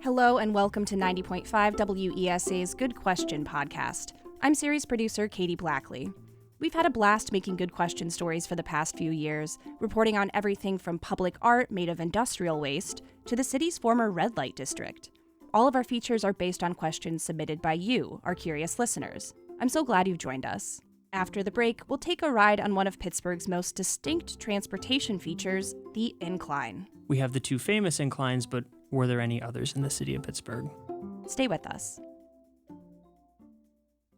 Hello and welcome to 90.5 WESA's Good Question podcast. I'm series producer Katie Blackley. We've had a blast making Good Question stories for the past few years, reporting on everything from public art made of industrial waste to the city's former red light district. All of our features are based on questions submitted by you, our curious listeners. I'm so glad you've joined us. After the break, we'll take a ride on one of Pittsburgh's most distinct transportation features, the incline. We have the two famous inclines, but were there any others in the city of Pittsburgh? Stay with us.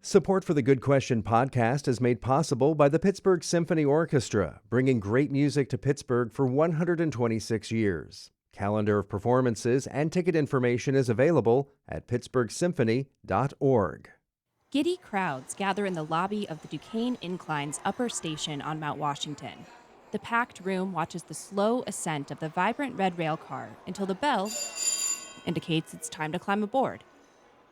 Support for the Good Question podcast is made possible by the Pittsburgh Symphony Orchestra, bringing great music to Pittsburgh for 126 years. Calendar of performances and ticket information is available at pittsburghsymphony.org. Giddy crowds gather in the lobby of the Duquesne Inclines upper station on Mount Washington. The packed room watches the slow ascent of the vibrant red rail car until the bell indicates it's time to climb aboard.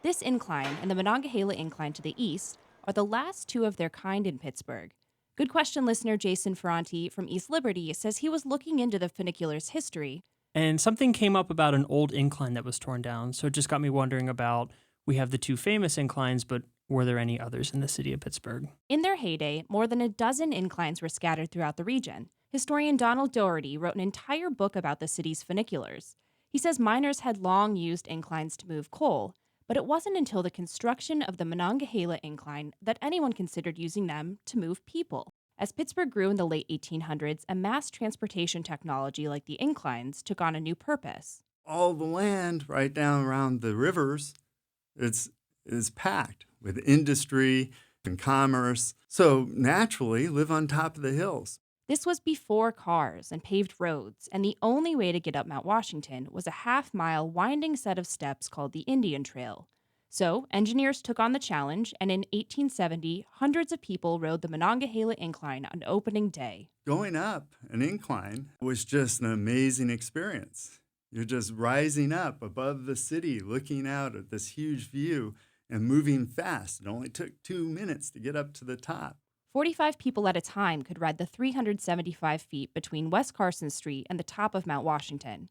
This incline and the Monongahela incline to the east are the last two of their kind in Pittsburgh. Good Question listener Jason Ferranti from East Liberty says he was looking into the funicular's history. And something came up about an old incline that was torn down, so it just got me wondering about, we have the two famous inclines, but were there any others in the city of Pittsburgh? In their heyday, more than a dozen inclines were scattered throughout the region. Historian Donald Doherty wrote an entire book about the city's funiculars. He says miners had long used inclines to move coal, but it wasn't until the construction of the Monongahela incline that anyone considered using them to move people. As Pittsburgh grew in the late 1800s, a mass transportation technology like the inclines took on a new purpose. All the land right down around the rivers is packed with industry and commerce, so naturally live on top of the hills. This was before cars and paved roads, and the only way to get up Mount Washington was a half-mile winding set of steps called the Indian Trail. So, engineers took on the challenge, and in 1870, hundreds of people rode the Monongahela Incline on opening day. Going up an incline was just an amazing experience. You're just rising up above the city, looking out at this huge view and moving fast. It only took 2 minutes to get up to the top. 45 people at a time could ride the 375 feet between West Carson Street and the top of Mount Washington.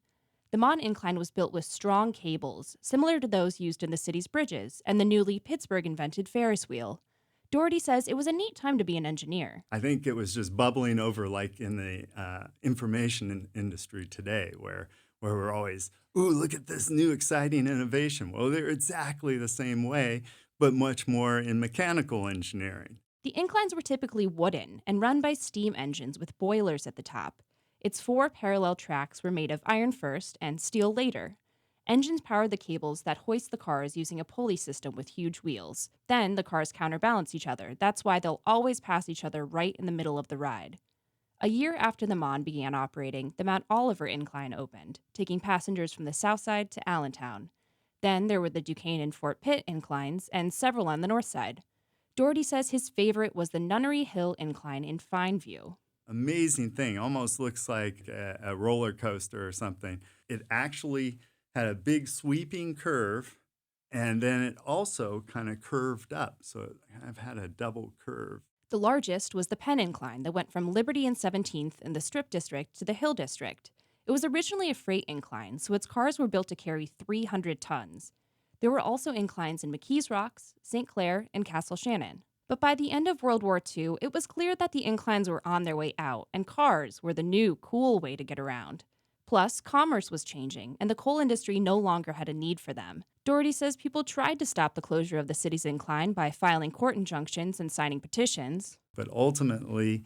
The Mon Incline was built with strong cables, similar to those used in the city's bridges, and the newly Pittsburgh-invented Ferris wheel. Doherty says it was a neat time to be an engineer. I think it was just bubbling over like in the information industry today, where we're always, ooh, look at this new exciting innovation. Well, they're exactly the same way, but much more in mechanical engineering. The inclines were typically wooden and run by steam engines with boilers at the top. Its 4 parallel tracks were made of iron first and steel later. Engines powered the cables that hoist the cars using a pulley system with huge wheels. Then the cars counterbalance each other. That's why they'll always pass each other right in the middle of the ride. A year after the Mon began operating, the Mount Oliver Incline opened, taking passengers from the south side to Allentown. Then there were the Duquesne and Fort Pitt inclines and several on the north side. Doherty says his favorite was the Nunnery Hill Incline in fine view. Amazing thing, almost looks like a roller coaster or something. It actually had a big sweeping curve, and then it also kind of curved up, so it kind of had a double curve. The largest was the Penn Incline that went from Liberty and 17th in the Strip District to the Hill District. It was originally a freight incline, so its cars were built to carry 300 tons. There were also inclines in McKees Rocks, St. Clair, and Castle Shannon. But by the end of World War II, it was clear that the inclines were on their way out, and cars were the new, cool way to get around. Plus, commerce was changing, and the coal industry no longer had a need for them. Doherty says people tried to stop the closure of the city's incline by filing court injunctions and signing petitions. But ultimately,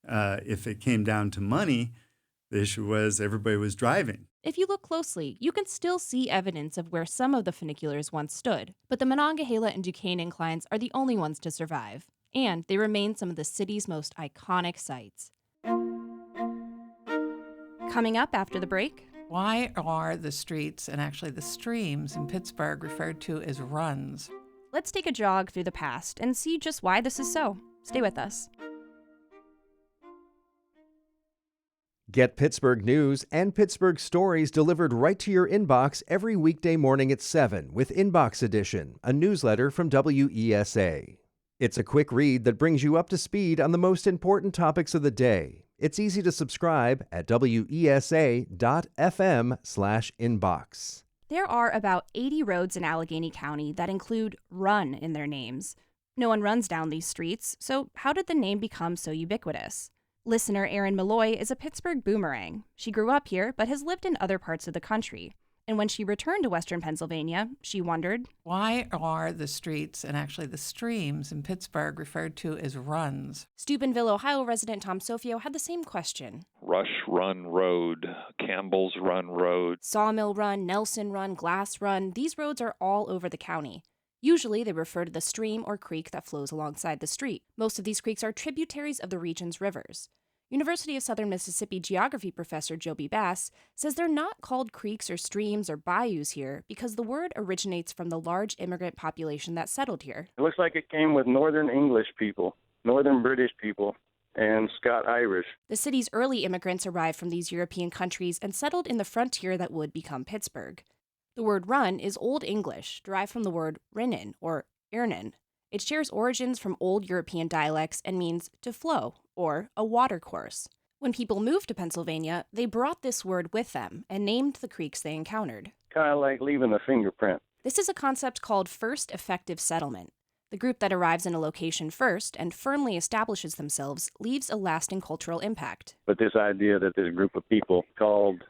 if it came down to money, the issue was everybody was driving. If you look closely, you can still see evidence of where some of the funiculars once stood, but the Monongahela and Duquesne inclines are the only ones to survive, and they remain some of the city's most iconic sites. Coming up after the break. Why are the streets and actually the streams in Pittsburgh referred to as runs? Let's take a jog through the past and see just why this is so. Stay with us. Get Pittsburgh news and Pittsburgh stories delivered right to your inbox every weekday morning at 7 with Inbox Edition, a newsletter from WESA. It's a quick read that brings you up to speed on the most important topics of the day. It's easy to subscribe at wesa.fm/inbox. There are about 80 roads in Allegheny County that include run in their names. No one runs down these streets, so how did the name become so ubiquitous? Listener Erin Malloy is a Pittsburgh boomerang. She grew up here, but has lived in other parts of the country. And when she returned to Western Pennsylvania, she wondered, why are the streets and actually the streams in Pittsburgh referred to as runs? Steubenville, Ohio resident Tom Sofio had the same question. Rush Run Road, Campbell's Run Road. Sawmill Run, Nelson Run, Glass Run, these roads are all over the county. Usually they refer to the stream or creek that flows alongside the street. Most of these creeks are tributaries of the region's rivers. University of Southern Mississippi geography professor Joby Bass says they're not called creeks or streams or bayous here because the word originates from the large immigrant population that settled here. It looks like it came with Northern English people, Northern British people, and Scot-Irish. The city's early immigrants arrived from these European countries and settled in the frontier that would become Pittsburgh. The word run is Old English, derived from the word rinnen or irnin. It shares origins from Old European dialects and means to flow, or a watercourse. When people moved to Pennsylvania, they brought this word with them and named the creeks they encountered. Kind of like leaving a fingerprint. This is a concept called first effective settlement. The group that arrives in a location first and firmly establishes themselves leaves a lasting cultural impact. But this idea that this group of people called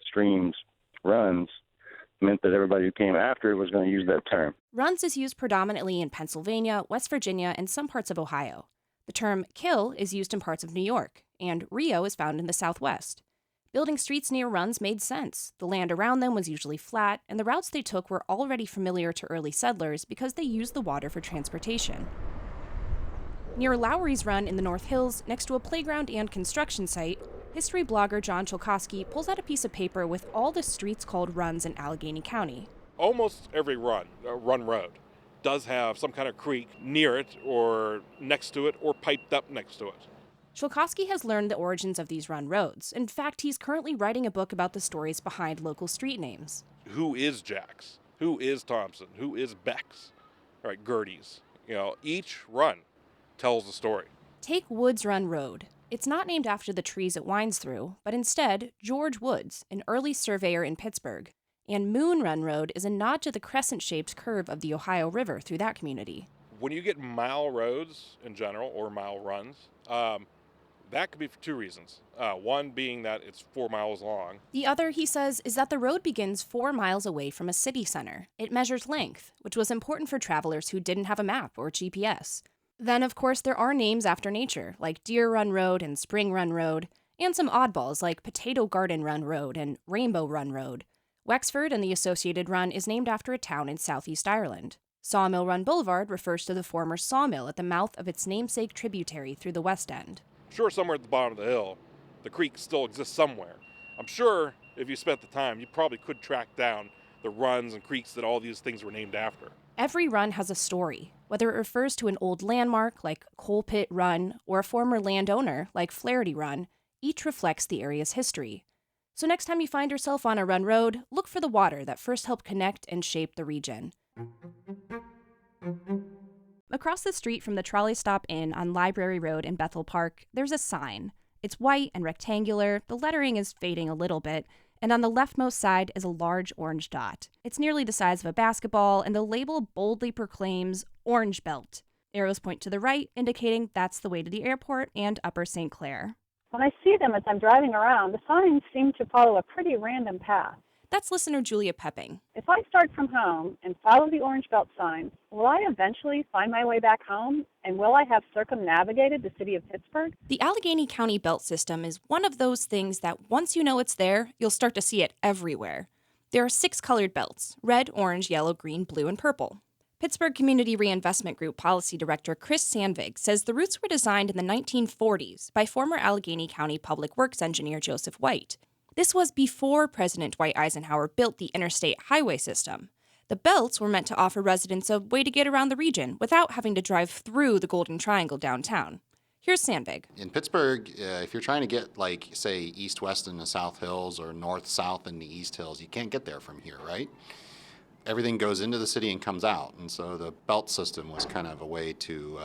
streams runs meant that everybody who came after it was going to use that term. Runs is used predominantly in Pennsylvania, West Virginia, and some parts of Ohio. The term kill is used in parts of New York, and Rio is found in the Southwest. Building streets near runs made sense. The land around them was usually flat, and the routes they took were already familiar to early settlers because they used the water for transportation. Near Lowry's Run in the North Hills, next to a playground and construction site, history blogger John Chilkowski pulls out a piece of paper with all the streets called runs in Allegheny County. Almost every run road, does have some kind of creek near it or next to it or piped up next to it. Chilkowski has learned the origins of these run roads. In fact, he's currently writing a book about the stories behind local street names. Who is Jack's? Who is Thompson? Who is Beck's? All right, Gertie's. Each run tells a story. Take Woods Run Road. It's not named after the trees it winds through, but instead George Woods, an early surveyor in Pittsburgh. And Moon Run Road is a nod to the crescent-shaped curve of the Ohio River through that community. When you get mile roads in general, or mile runs, that could be for two reasons. One being that it's 4 miles long. The other, he says, is that the road begins 4 miles away from a city center. It measures length, which was important for travelers who didn't have a map or GPS. Then, of course, there are names after nature, like Deer Run Road and Spring Run Road, and some oddballs like Potato Garden Run Road and Rainbow Run Road. Wexford and the associated run is named after a town in southeast Ireland. Sawmill Run Boulevard refers to the former sawmill at the mouth of its namesake tributary through the West End. Sure, somewhere at the bottom of the hill, the creek still exists somewhere. I'm sure if you spent the time, you probably could track down the runs and creeks that all these things were named after. Every run has a story, whether it refers to an old landmark like Coal Pit Run or a former landowner like Flaherty Run. Each reflects the area's history. So next time you find yourself on a run road, look for the water that first helped connect and shape the region. Across the street from the Trolley Stop Inn on Library Road in Bethel Park, there's a sign. It's white and rectangular, the lettering is fading a little bit, and on the leftmost side is a large orange dot. It's nearly the size of a basketball, and the label boldly proclaims Orange Belt. Arrows point to the right, indicating that's the way to the airport and Upper St. Clair. When I see them as I'm driving around, the signs seem to follow a pretty random path. That's listener Julia Pepping. If I start from home and follow the Orange Belt signs, will I eventually find my way back home? And will I have circumnavigated the city of Pittsburgh? The Allegheny County Belt System is one of those things that once you know it's there, you'll start to see it everywhere. There are 6 colored belts: red, orange, yellow, green, blue, and purple. Pittsburgh Community Reinvestment Group Policy Director Chris Sandvig says the routes were designed in the 1940s by former Allegheny County Public Works engineer Joseph White. This was before President Dwight Eisenhower built the interstate highway system. The belts were meant to offer residents a way to get around the region without having to drive through the Golden Triangle downtown. Here's Sandvig. In Pittsburgh, if you're trying to get, like, say, east-west in the South Hills or north-south in the East Hills, you can't get there from here, right? Everything goes into the city and comes out, and so the belt system was kind of a way to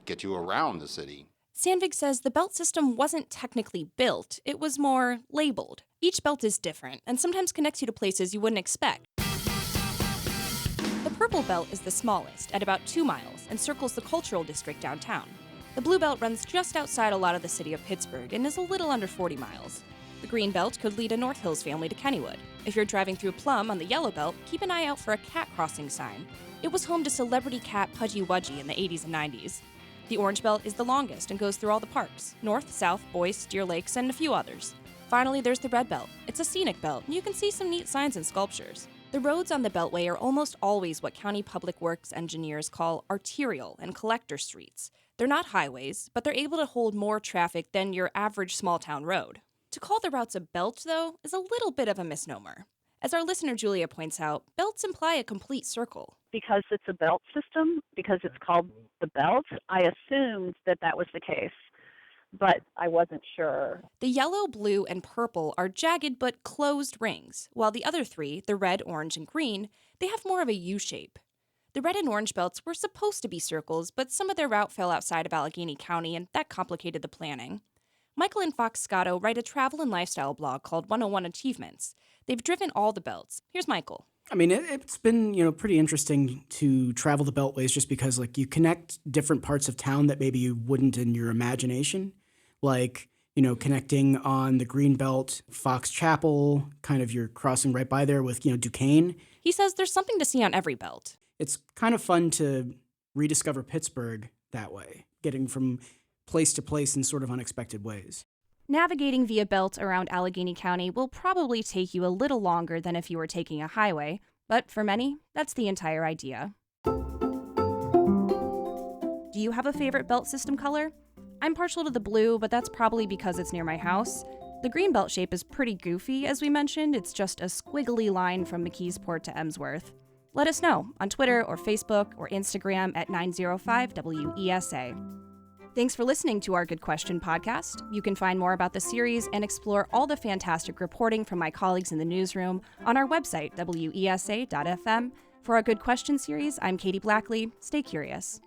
get you around the city. Sandvig says the belt system wasn't technically built, it was more labeled. Each belt is different and sometimes connects you to places you wouldn't expect. The purple belt is the smallest, at about 2 miles, and circles the cultural district downtown. The blue belt runs just outside a lot of the city of Pittsburgh and is a little under 40 miles. The green belt could lead a North Hills family to Kennywood. If you're driving through Plum on the yellow belt, keep an eye out for a cat crossing sign. It was home to celebrity cat Pudgy Wudgy in the 80s and 90s. The orange belt is the longest and goes through all the parks: North, South, Boyce, Deer Lakes, and a few others. Finally, there's the red belt. It's a scenic belt, and you can see some neat signs and sculptures. The roads on the Beltway are almost always what County Public Works engineers call arterial and collector streets. They're not highways, but they're able to hold more traffic than your average small-town road. To call the routes a belt, though, is a little bit of a misnomer. As our listener Julia points out, belts imply a complete circle. Because it's a belt system, because it's called the belt, I assumed that that was the case, but I wasn't sure. The yellow, blue, and purple are jagged but closed rings, while the other three, the red, orange, and green, they have more of a U shape. The red and orange belts were supposed to be circles, but some of their route fell outside of Allegheny County, and that complicated the planning. Michael and Fox Scotto write a travel and lifestyle blog called 101 Achievements. They've driven all the belts. Here's Michael. I mean, it's been, pretty interesting to travel the beltways just because, you connect different parts of town that maybe you wouldn't in your imagination. Connecting on the green belt, Fox Chapel, kind of you're crossing right by there with, Duquesne. He says there's something to see on every belt. It's kind of fun to rediscover Pittsburgh that way, getting from place to place in sort of unexpected ways. Navigating via belt around Allegheny County will probably take you a little longer than if you were taking a highway, but for many, that's the entire idea. Do you have a favorite belt system color? I'm partial to the blue, but that's probably because it's near my house. The green belt shape is pretty goofy, as we mentioned. It's just a squiggly line from McKeesport to Emsworth. Let us know on Twitter or Facebook or Instagram at 905WESA. Thanks for listening to our Good Question podcast. You can find more about the series and explore all the fantastic reporting from my colleagues in the newsroom on our website, wesa.fm. For our Good Question series, I'm Katie Blackley. Stay curious.